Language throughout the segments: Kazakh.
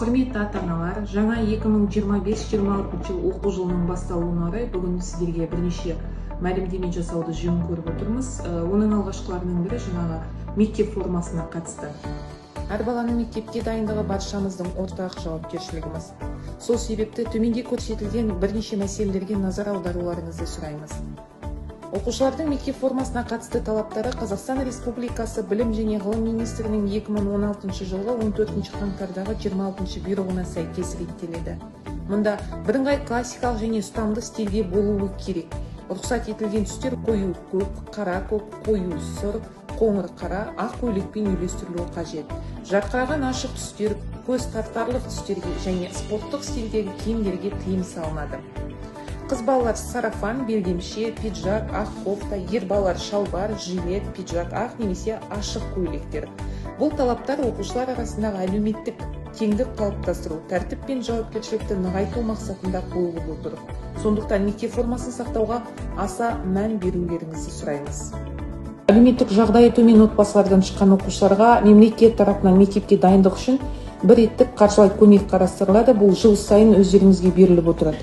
Құрметті ата-аналар, жаңа 2025-26 жыл оқу жылының басталуына орай бүгін сіздерге бірнеше мәлімдеме жасауды жөн көріп отырмыз. Оның алғашқыларының бірі жаңағы мектеп формасына қатысты. Әр баланың мектепке дайындығы баршамыздың ортақ жауапкершілігіміз. Сол себепті төменде көрсетілген бірнеше мәселелерге назар аударуларыңызды сұраймыз. Оқушылардың мектеп формасына қатысты талаптары Қазақстан Республикасы Білім және ғылым министрінің 2016 жылғы 14 қаңтардағы 26 бұйрығына сәйкес реттеледі. Мұнда бірыңғай классикалық және ұстамды стильде болуы керек. Рұқсат етілген түстер қою көк, қара көк, қою сұр, қоңыр қара, ақ көйлекпен үйлестірілуі қажет. Жарқыраған ашық түстер, көз тартарлық түстерге және спорттық стильдегі киімдерге тыйым салынады. Қыз балалар сарафан, белдемше, пиджак, ақ кофта, ер балалар шалбар, жилет, пиджак, ақ немесе ашық көйлектер. Бұл талаптар оқушылар арасындағы әлеуметтік теңдік қалыптастыру, тәртіп пен жауапкершілікті нығайту мақсатында қойылып отыр. Сондықтан мектеп формасын сақтауға аса мән берулеріңізді сұраймыз. Әлеуметтік жағдайы төмен отбасылардан шыққан оқушыларға мемлекет тарапынан мектепке дайындық үшін бір реттік қаржылай көмек қарастырылады. Бұл жыл сайын өздеріңізге беріліп отырады.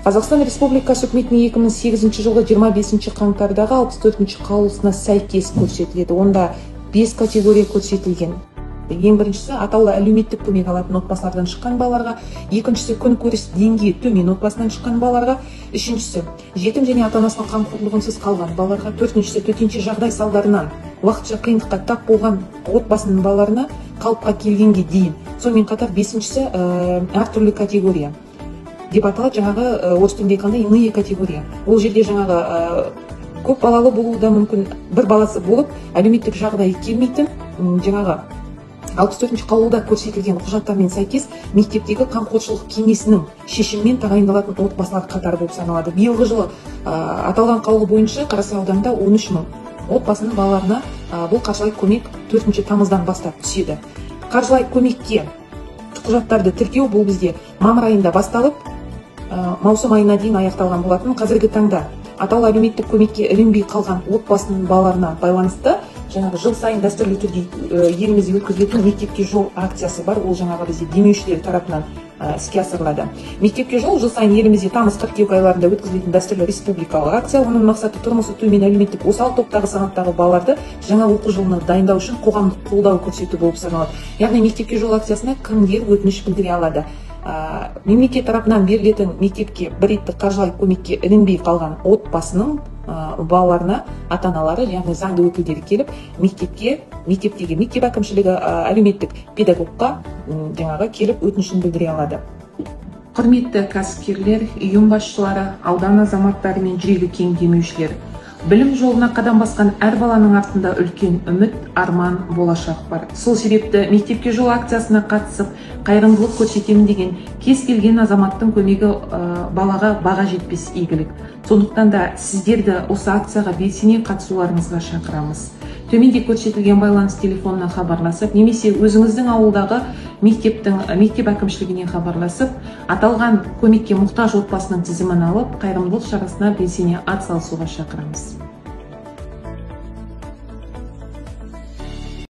Қазақстан Республикасы үкіметінің 2008 жылғы 25 қаңтардағы 64 қаулысына сәйкес көрсетіледі. Онда 5 категория көрсетілген. Ең біріншісі атаулы әлеуметтік көмек алатын отбасылардан шыққан балаларға, екіншісі күнкөріс деңгейі төмен отбасынан шыққан балаларға, үшіншісі жетім және ата-анасының қамқорлығынсыз қалған балаларға, төртіншісі төтенше жағдай салдарынан уақытша қиындыққа тап болған отбасының балаларына қалыпқа келгенге дейін. Сонымен қатар бесіншісі әртүрлі категория деп аталады, жаңағы орыс тілінде айтқанда иные категория. Ол жерде жаңағы көп балалы болуы да мүмкін, бір баласы болып әлеуметтік жағдайы келмейтін, жаңағы 64 қаулыда көрсетілген құжаттармен сәйкес мектептегі қамқоршылық кеңесінің шешімімен тағайындалатын отбасылар қатары болып саналады. Биылғы жылы аталған қаулы бойынша Қарасай ауданында 13 мың отбасының балаларына бұл қаржылай көмек 4 тамыздан бастап түседі. Қаржылай көмекке құжаттарды тіркеу бұл бізде мамыр айында басталып, маусым айына дейін аяқталған болатын. Қазіргі таңда атаулы әлеуметтік көмекке ілінбей қалған отбасының балаларына байланысты жаңағы жыл сайын дәстүрлі түрде елімізде өткізілетін мектепке жол акциясы бар. Ол жаңағы бізде демеушілер тарапынан іске асырылады. Мектепке жол жыл сайын елімізде тамыз-қыркүйек айларында өткізілетін дәстүрлі республикалық акция. Оның мақсаты тұрмысы төмен әлеуметтік осал топтағы санаттағы балаларды жаңа оқу жылына дайындау үшін қоғамдық қолдау көрсету болып саналады. Яғни мектепке жол акциясына кімдер өтініш білдіре алады. Мемлекет тарапынан берілетін мектепке бір реттік қаржылай көмекке ілінбей қалған отбасының балаларына ата-аналары, яғни заңды өкілдері келіп, мектептегі мектеп әкімшілігі әлеуметтік педагогқа жаңағы келіп өтінішін білдіре алады. Құрметті кәсіпкерлер, ұйым басшылары, аудан азаматтары мен жүрегі кең демеушілер, білім жолына қадам басқан әр баланың артында үлкен үміт, арман, болашақ бар. Сол себепті мектепке жол акциясына қатысып, қайырымдылық көрсетемін деген кез келген азаматтың көмегі балаға баға жетпес игілік. Сондықтан да сіздерді осы акцияға белсене қатысуларыңызға шақырамыз. Төменде көрсетілген байланыс телефонына хабарласып, немесе өзіңіздің ауылдағы мектеп әкімшілігіне хабарласып, аталған көмекке мұқтаж отбасының тізімін алып, қайырымдылық шарасына белсене атсалысуға шақырамыз.